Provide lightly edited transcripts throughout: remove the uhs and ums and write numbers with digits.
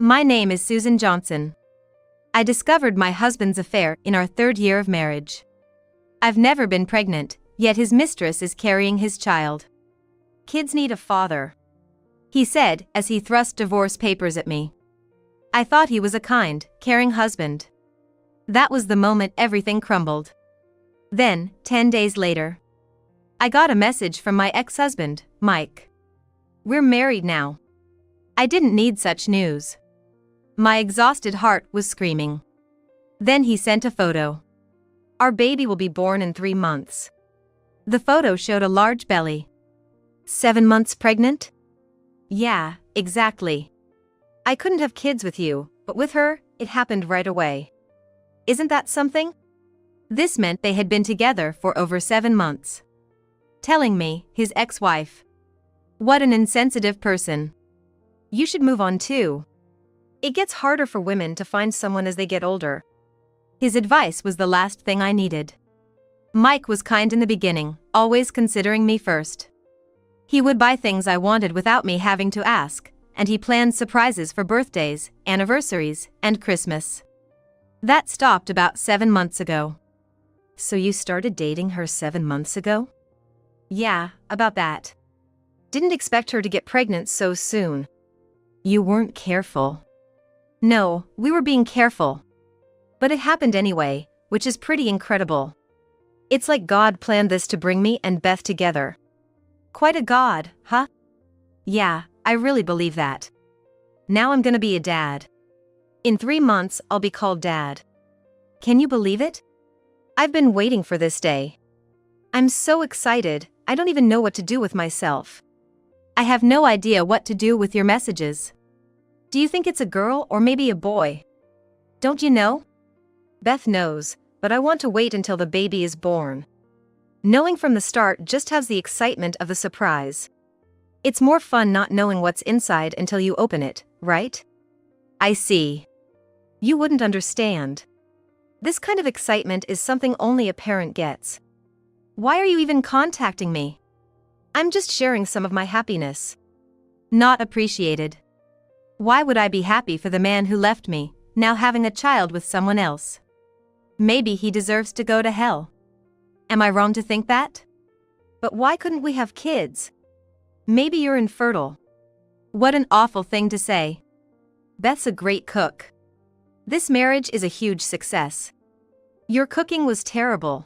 My name is Susan Johnson. I discovered my husband's affair in our 3rd year of marriage. I've never been pregnant, yet his mistress is carrying his child. Kids need a father, he said as he thrust divorce papers at me. I thought he was a kind, caring husband. That was the moment everything crumbled. Then, 10 days later, I got a message from my ex-husband, Mike. We're married now. I didn't need such news. My exhausted heart was screaming. Then he sent a photo. Our baby will be born in 3 months. The photo showed a large belly. 7 months pregnant? Yeah, exactly. I couldn't have kids with you, but with her, it happened right away. Isn't that something? This meant they had been together for over 7 months. Telling me, his ex-wife. What an insensitive person. You should move on too. It gets harder for women to find someone as they get older. His advice was the last thing I needed. Mike was kind in the beginning, always considering me first. He would buy things I wanted without me having to ask, and he planned surprises for birthdays, anniversaries, and Christmas. That stopped about 7 months ago. So you started dating her 7 months ago? Yeah, about that. Didn't expect her to get pregnant so soon. You weren't careful. No, we were being careful. But it happened anyway, which is pretty incredible. It's like God planned this to bring me and Beth together. Quite a God, huh? Yeah, I really believe that. Now I'm gonna be a dad. In 3 months, I'll be called Dad. Can you believe it? I've been waiting for this day. I'm so excited, I don't even know what to do with myself. I have no idea what to do with your messages. Do you think it's a girl or maybe a boy? Don't you know? Beth knows, but I want to wait until the baby is born. Knowing from the start just has the excitement of the surprise. It's more fun not knowing what's inside until you open it, right? I see. You wouldn't understand. This kind of excitement is something only a parent gets. Why are you even contacting me? I'm just sharing some of my happiness. Not appreciated. Why would I be happy for the man who left me, now having a child with someone else? Maybe he deserves to go to hell. Am I wrong to think that? But why couldn't we have kids? Maybe you're infertile. What an awful thing to say. Beth's a great cook. This marriage is a huge success. Your cooking was terrible.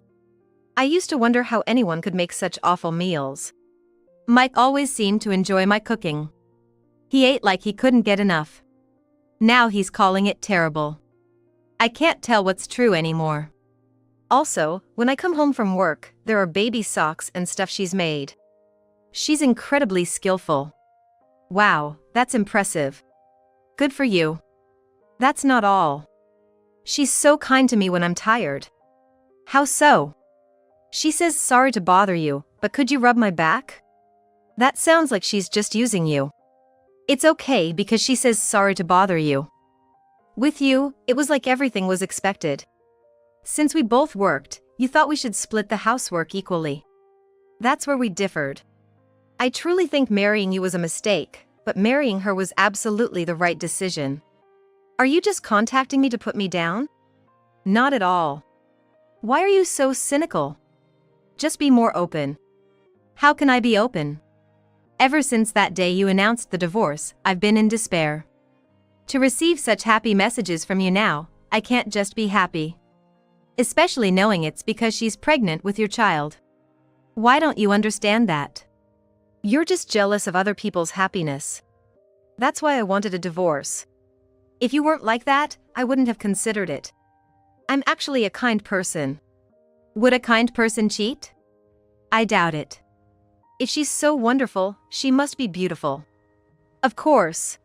I used to wonder how anyone could make such awful meals. Mike always seemed to enjoy my cooking. He ate like he couldn't get enough. Now he's calling it terrible. I can't tell what's true anymore. Also, when I come home from work, there are baby socks and stuff she's made. She's incredibly skillful. Wow, that's impressive. Good for you. That's not all. She's so kind to me when I'm tired. How so? She says sorry to bother you, but could you rub my back? That sounds like she's just using you. It's okay because she says sorry to bother you. With you, it was like everything was expected. Since we both worked, you thought we should split the housework equally. That's where we differed. I truly think marrying you was a mistake, but marrying her was absolutely the right decision. Are you just contacting me to put me down? Not at all. Why are you so cynical? Just be more open. How can I be open? Ever since that day you announced the divorce, I've been in despair. To receive such happy messages from you now, I can't just be happy. Especially knowing it's because she's pregnant with your child. Why don't you understand that? You're just jealous of other people's happiness. That's why I wanted a divorce. If you weren't like that, I wouldn't have considered it. I'm actually a kind person. Would a kind person cheat? I doubt it. If she's so wonderful, she must be beautiful. Of course.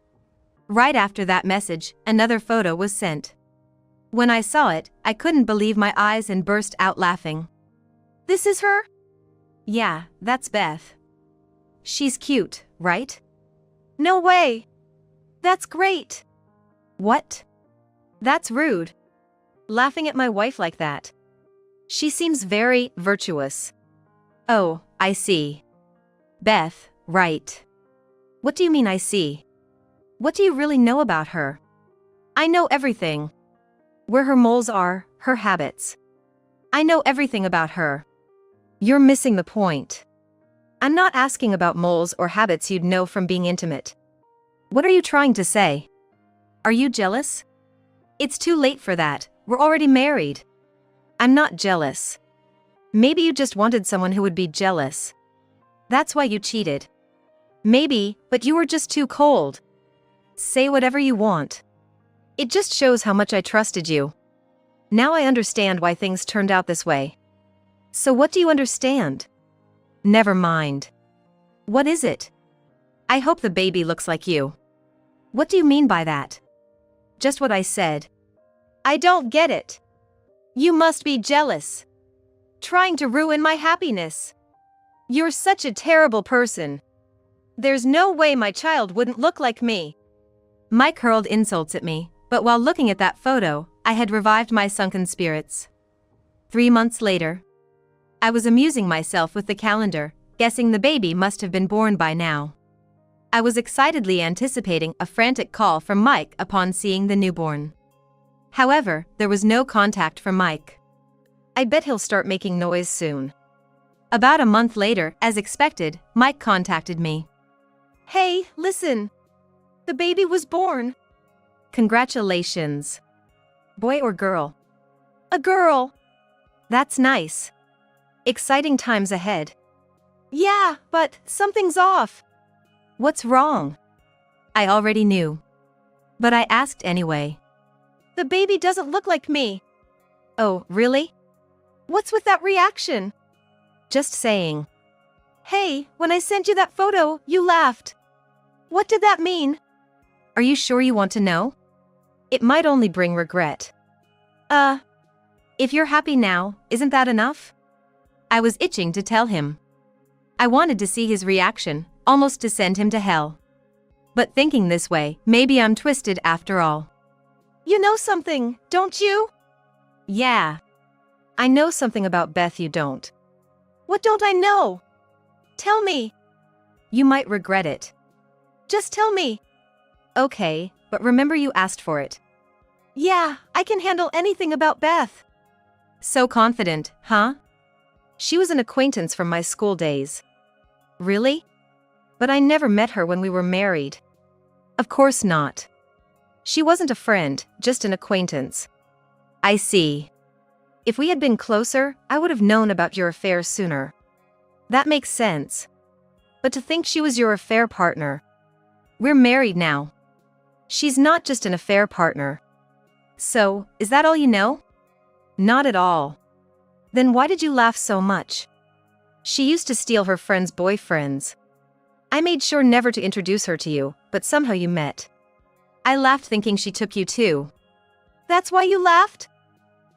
Right after that message, another photo was sent. When I saw it, I couldn't believe my eyes and burst out laughing. This is her? Yeah, that's Beth. She's cute, right? No way! That's great! What? That's rude. Laughing at my wife like that. She seems very virtuous. Oh, I see. Beth, right. What do you mean I see? What do you really know about her? I know everything. Where her moles are, her habits. I know everything about her. You're missing the point. I'm not asking about moles or habits you'd know from being intimate. What are you trying to say? Are you jealous? It's too late for that, we're already married. I'm not jealous. Maybe you just wanted someone who would be jealous. That's why you cheated. Maybe, but you were just too cold. Say whatever you want. It just shows how much I trusted you. Now I understand why things turned out this way. So what do you understand? Never mind. What is it? I hope the baby looks like you. What do you mean by that? Just what I said. I don't get it. You must be jealous. Trying to ruin my happiness. You're such a terrible person. There's no way my child wouldn't look like me. Mike hurled insults at me, but while looking at that photo, I had revived my sunken spirits. 3 months later, I was amusing myself with the calendar, guessing the baby must have been born by now. I was excitedly anticipating a frantic call from Mike upon seeing the newborn. However, there was no contact from Mike. I bet he'll start making noise soon. About a month later, as expected, Mike contacted me. Hey, listen. The baby was born. Congratulations. Boy or girl? A girl. That's nice. Exciting times ahead. Yeah, but something's off. What's wrong? I already knew. But I asked anyway. The baby doesn't look like me. Oh, really? What's with that reaction? Just saying. Hey, when I sent you that photo, you laughed. What did that mean? Are you sure you want to know? It might only bring regret. If you're happy now, isn't that enough? I was itching to tell him. I wanted to see his reaction, almost to send him to hell. But thinking this way, maybe I'm twisted after all. You know something, don't you? Yeah. I know something about Beth you don't. What don't I know? Tell me. You might regret it. Just tell me. Okay, but remember you asked for it. Yeah, I can handle anything about Beth. So confident, huh? She was an acquaintance from my school days. Really? But I never met her when we were married. Of course not. She wasn't a friend, just an acquaintance. I see. If we had been closer, I would have known about your affair sooner. That makes sense. But to think she was your affair partner. We're married now. She's not just an affair partner. So, is that all you know? Not at all. Then why did you laugh so much? She used to steal her friends' boyfriends. I made sure never to introduce her to you, but somehow you met. I laughed thinking she took you too. That's why you laughed?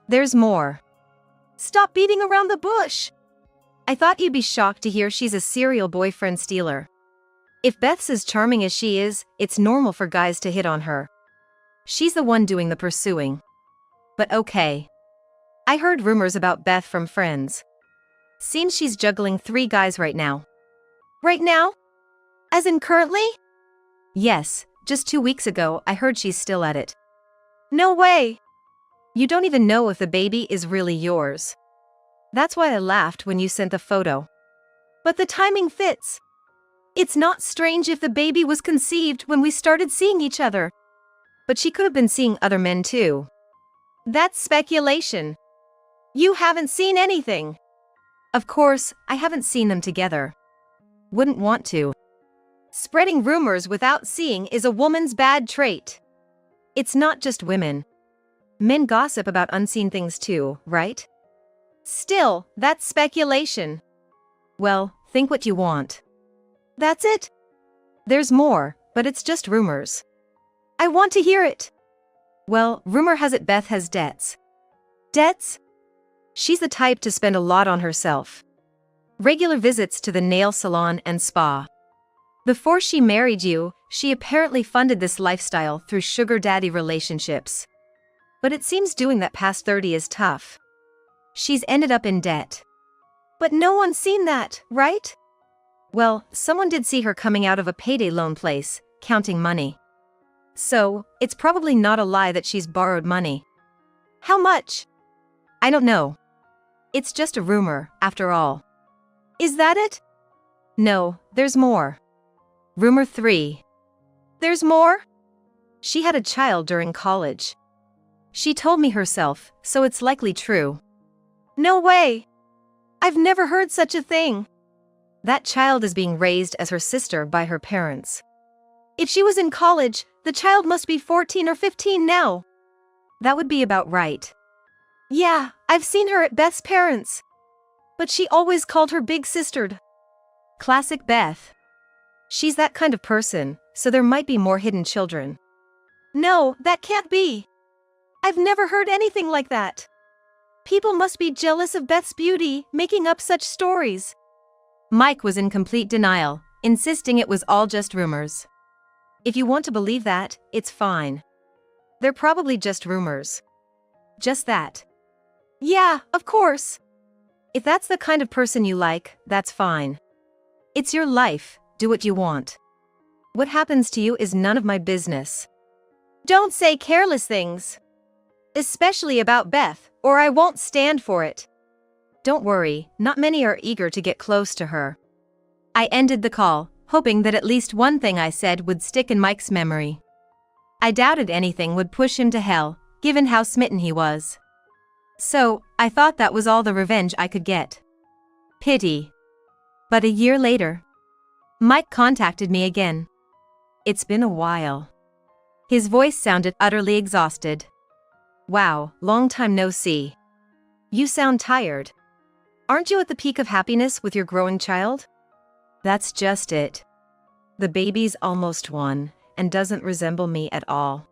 There's more. Stop beating around the bush. I thought you'd be shocked to hear she's a serial boyfriend stealer. If Beth's as charming as she is, it's normal for guys to hit on her. She's the one doing the pursuing. But okay. I heard rumors about Beth from friends. Seems she's juggling 3 guys right now. Right now? As in currently? Yes, just 2 weeks ago I heard she's still at it. No way! You don't even know if the baby is really yours. That's why I laughed when you sent the photo. But the timing fits. It's not strange if the baby was conceived when we started seeing each other. But she could have been seeing other men too. That's speculation. You haven't seen anything. Of course, I haven't seen them together. Wouldn't want to. Spreading rumors without seeing is a woman's bad trait. It's not just women. Men gossip about unseen things too, right? Still, that's speculation. Well, think what you want. That's it? There's more, but it's just rumors. I want to hear it. Well, rumor has it Beth has debts. Debts? She's the type to spend a lot on herself. Regular visits to the nail salon and spa. Before she married you, she apparently funded this lifestyle through sugar daddy relationships. But it seems doing that past 30 is tough. She's ended up in debt. But no one's seen that, right? Well, someone did see her coming out of a payday loan place, counting money. So, it's probably not a lie that she's borrowed money. How much? I don't know. It's just a rumor, after all. Is that it? No, there's more. Rumor 3. There's more? She had a child during college. She told me herself, so it's likely true. No way! I've never heard such a thing. That child is being raised as her sister by her parents. If she was in college, the child must be 14 or 15 now. That would be about right. Yeah, I've seen her at Beth's parents. But she always called her big sistered. Classic Beth. She's that kind of person, so there might be more hidden children. No, that can't be. I've never heard anything like that. People must be jealous of Beth's beauty, making up such stories. Mike was in complete denial, insisting it was all just rumors. If you want to believe that, it's fine. They're probably just rumors. Just that. Yeah, of course. If that's the kind of person you like, that's fine. It's your life, do what you want. What happens to you is none of my business. Don't say careless things. Especially about Beth, or I won't stand for it. Don't worry, not many are eager to get close to her. I ended the call, hoping that at least one thing I said would stick in Mike's memory. I doubted anything would push him to hell, given how smitten he was. So, I thought that was all the revenge I could get. Pity. But a year later, Mike contacted me again. It's been a while. His voice sounded utterly exhausted. Wow, long time no see. You sound tired. Aren't you at the peak of happiness with your growing child? That's just it. The baby's almost 1, and doesn't resemble me at all.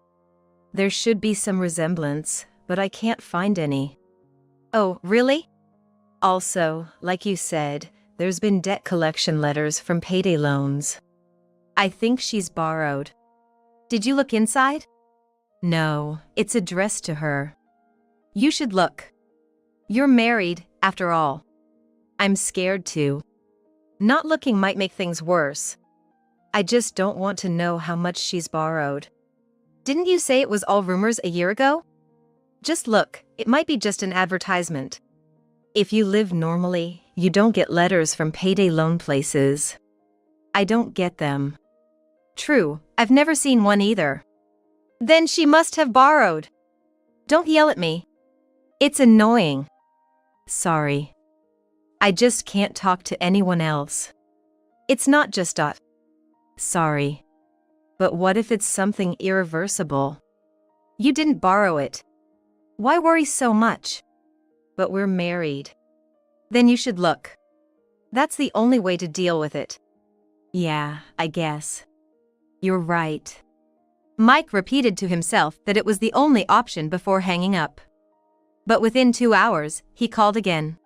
There should be some resemblance, but I can't find any. Oh, really? Also, like you said, there's been debt collection letters from payday loans. I think she's borrowed. Did you look inside? No, it's addressed to her. You should look. You're married, after all. I'm scared too. Not looking might make things worse. I just don't want to know how much she's borrowed. Didn't you say it was all rumors a year ago? Just look, it might be just an advertisement. If you live normally, you don't get letters from payday loan places. I don't get them. True, I've never seen one either. Then she must have borrowed. Don't yell at me. It's annoying. Sorry. I just can't talk to anyone else. It's not just us. Sorry. But what if it's something irreversible? You didn't borrow it. Why worry so much? But we're married. Then you should look. That's the only way to deal with it. Yeah, I guess. You're right. Mike repeated to himself that it was the only option before hanging up. But within 2 hours, he called again.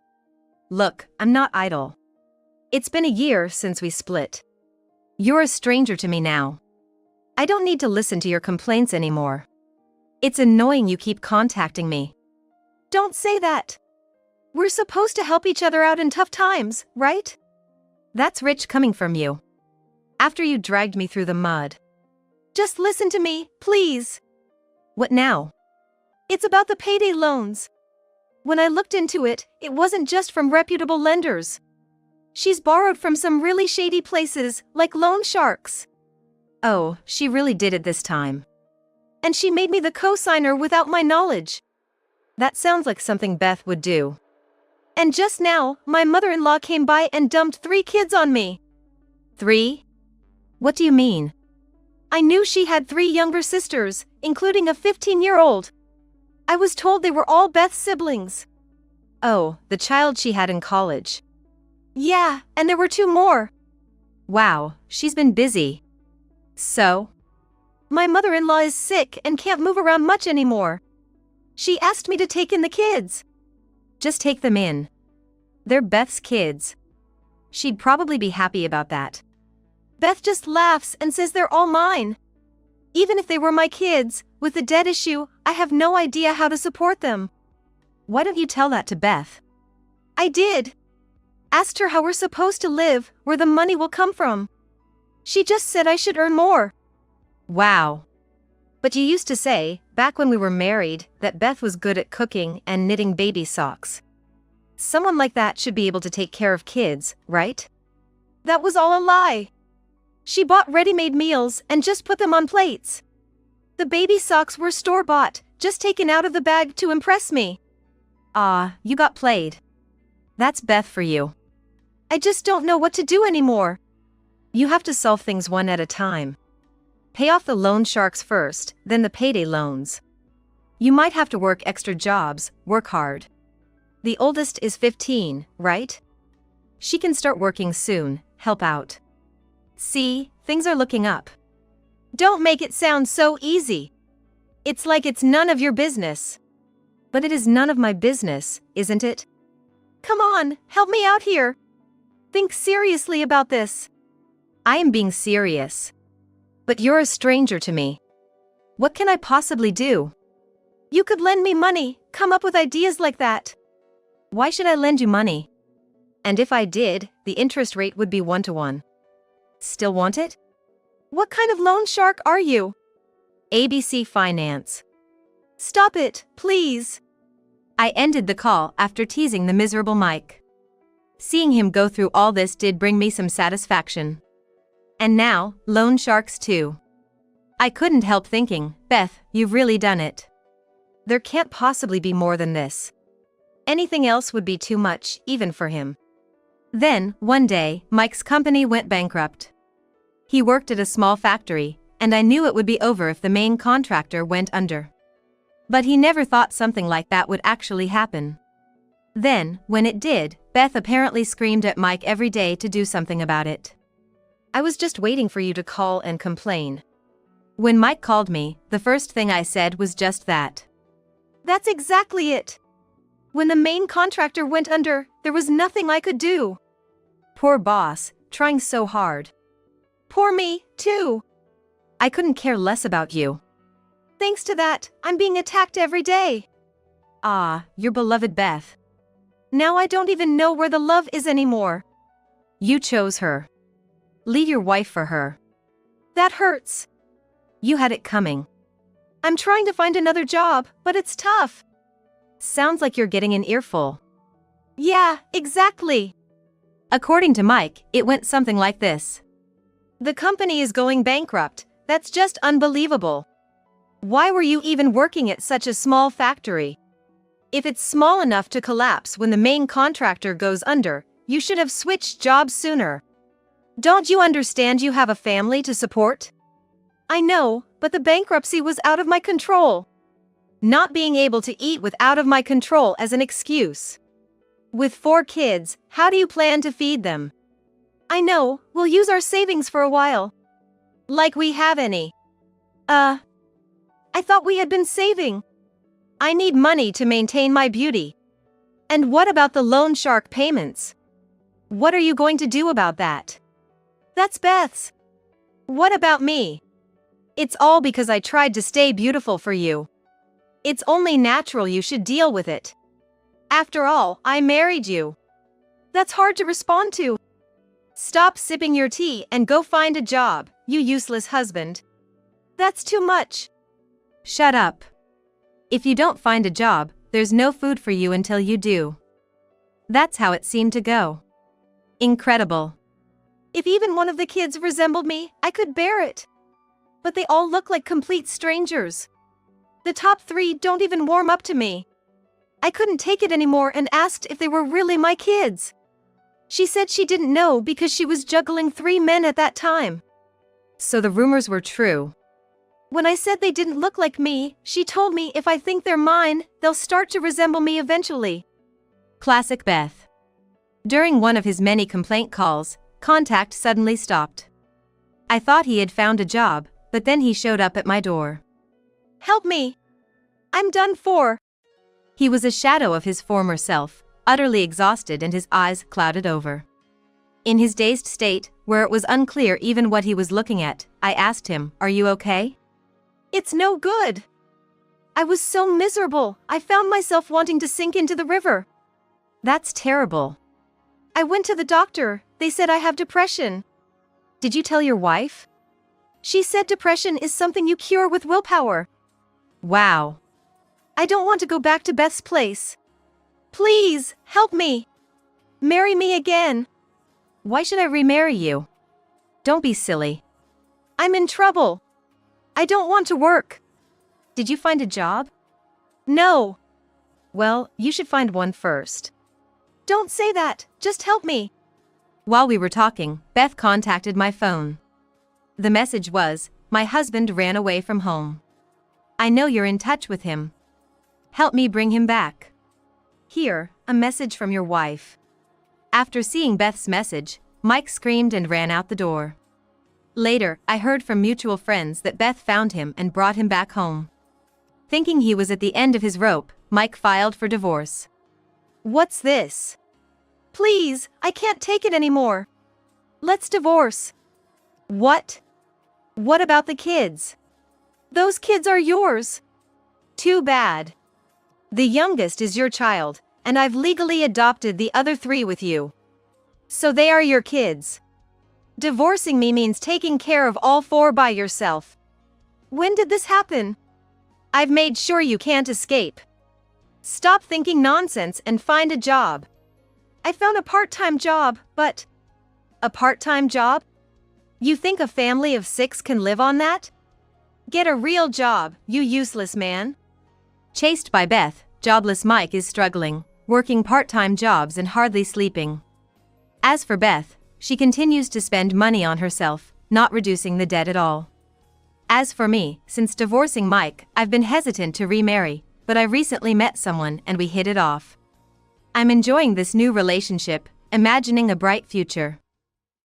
Look, I'm not idle. It's been a year since we split. You're a stranger to me now. I don't need to listen to your complaints anymore. It's annoying you keep contacting me. Don't say that. We're supposed to help each other out in tough times, right? That's rich coming from you. After you dragged me through the mud. Just listen to me, please. What now? It's about the payday loans. When I looked into it, it wasn't just from reputable lenders. She's borrowed from some really shady places, like loan sharks. Oh, she really did it this time. And she made me the co-signer without my knowledge. That sounds like something Beth would do. And just now, my mother-in-law came by and dumped 3 kids on me. 3? What do you mean? I knew she had 3 younger sisters, including a 15-year-old. I was told they were all Beth's siblings. Oh, the child she had in college. Yeah, and there were 2 more. Wow, she's been busy. So? My mother-in-law is sick and can't move around much anymore. She asked me to take in the kids. Just take them in. They're Beth's kids. She'd probably be happy about that. Beth just laughs and says they're all mine. Even if they were my kids, with the debt issue, I have no idea how to support them. Why don't you tell that to Beth? I did. Asked her how we're supposed to live, where the money will come from. She just said I should earn more. Wow. But you used to say, back when we were married, that Beth was good at cooking and knitting baby socks. Someone like that should be able to take care of kids, right? That was all a lie. She bought ready-made meals and just put them on plates. The baby socks were store-bought, just taken out of the bag to impress me. Ah, you got played. That's Beth for you. I just don't know what to do anymore. You have to solve things one at a time. Pay off the loan sharks first, then the payday loans. You might have to work extra jobs, work hard. The oldest is 15, right? She can start working soon, help out. See, things are looking up. Don't make it sound so easy. It's like it's none of your business. But it is none of my business, isn't it? Come on, help me out here. Think seriously about this. I am being serious. But you're a stranger to me. What can I possibly do? You could lend me money, come up with ideas like that. Why should I lend you money? And if I did, the interest rate would be 1-to-1. Still want it? What kind of loan shark are you? ABC Finance. Stop it, please. I ended the call after teasing the miserable Mike. Seeing him go through all this did bring me some satisfaction. And now, loan sharks too. I couldn't help thinking, Beth, you've really done it. There can't possibly be more than this. Anything else would be too much, even for him. Then, one day, Mike's company went bankrupt. He worked at a small factory, and I knew it would be over if the main contractor went under. But he never thought something like that would actually happen. Then, when it did, Beth apparently screamed at Mike every day to do something about it. I was just waiting for you to call and complain. When Mike called me, the first thing I said was just that. That's exactly it. When the main contractor went under, there was nothing I could do. Poor boss, trying so hard. Poor me, too. I couldn't care less about you. Thanks to that, I'm being attacked every day. Ah, your beloved Beth. Now I don't even know where the love is anymore. You chose her. Leave your wife for her. That hurts. You had it coming. I'm trying to find another job, but it's tough. Sounds like you're getting an earful. Yeah, exactly. According to Mike, it went something like this. The company is going bankrupt. That's just unbelievable. Why were you even working at such a small factory? If it's small enough to collapse when the main contractor goes under, you should have switched jobs sooner. Don't you understand you have a family to support? I know, but the bankruptcy was out of my control. Not being able to eat was out of my control as an excuse. With 4 kids, how do you plan to feed them? I know, we'll use our savings for a while. Like we have any. I thought we had been saving. I need money to maintain my beauty. And what about the loan shark payments? What are you going to do about that? That's Beth's. What about me? It's all because I tried to stay beautiful for you. It's only natural you should deal with it. After all, I married you. That's hard to respond to. Stop sipping your tea and go find a job, you useless husband. That's too much. Shut up. If you don't find a job, there's no food for you until you do. That's how it seemed to go. Incredible. If even one of the kids resembled me, I could bear it. But they all look like complete strangers. The top 3 don't even warm up to me. I couldn't take it anymore and asked if they were really my kids. She said she didn't know because she was juggling 3 men at that time. So the rumors were true. When I said they didn't look like me, she told me if I think they're mine, they'll start to resemble me eventually. Classic Beth. During one of his many complaint calls, contact suddenly stopped. I thought he had found a job, but then he showed up at my door. Help me! I'm done for. He was a shadow of his former self, utterly exhausted and his eyes clouded over. In his dazed state, where it was unclear even what he was looking at, I asked him, "Are you okay?" It's no good. I was so miserable, I found myself wanting to sink into the river. That's terrible. I went to the doctor, they said I have depression. Did you tell your wife? She said depression is something you cure with willpower. Wow. I don't want to go back to Beth's place. Please, help me. Marry me again. Why should I remarry you? Don't be silly. I'm in trouble. I don't want to work. Did you find a job? No. Well, you should find one first. Don't say that, just help me. While we were talking, Beth contacted my phone. The message was, my husband ran away from home. I know you're in touch with him. Help me bring him back. Here, a message from your wife. After seeing Beth's message, Mike screamed and ran out the door. Later, I heard from mutual friends that Beth found him and brought him back home. Thinking he was at the end of his rope, Mike filed for divorce. What's this? Please, I can't take it anymore. Let's divorce. What? What about the kids? Those kids are yours. Too bad. The youngest is your child, and I've legally adopted the other 3 with you. So they are your kids. Divorcing me means taking care of all 4 by yourself. When did this happen? I've made sure you can't escape. Stop thinking nonsense and find a job. I found a part-time job, but... A part-time job? You think a family of 6 can live on that? Get a real job, you useless man. Chased by Beth, jobless Mike is struggling, working part-time jobs and hardly sleeping. As for Beth, she continues to spend money on herself, not reducing the debt at all. As for me, since divorcing Mike, I've been hesitant to remarry, but I recently met someone and we hit it off. I'm enjoying this new relationship, imagining a bright future.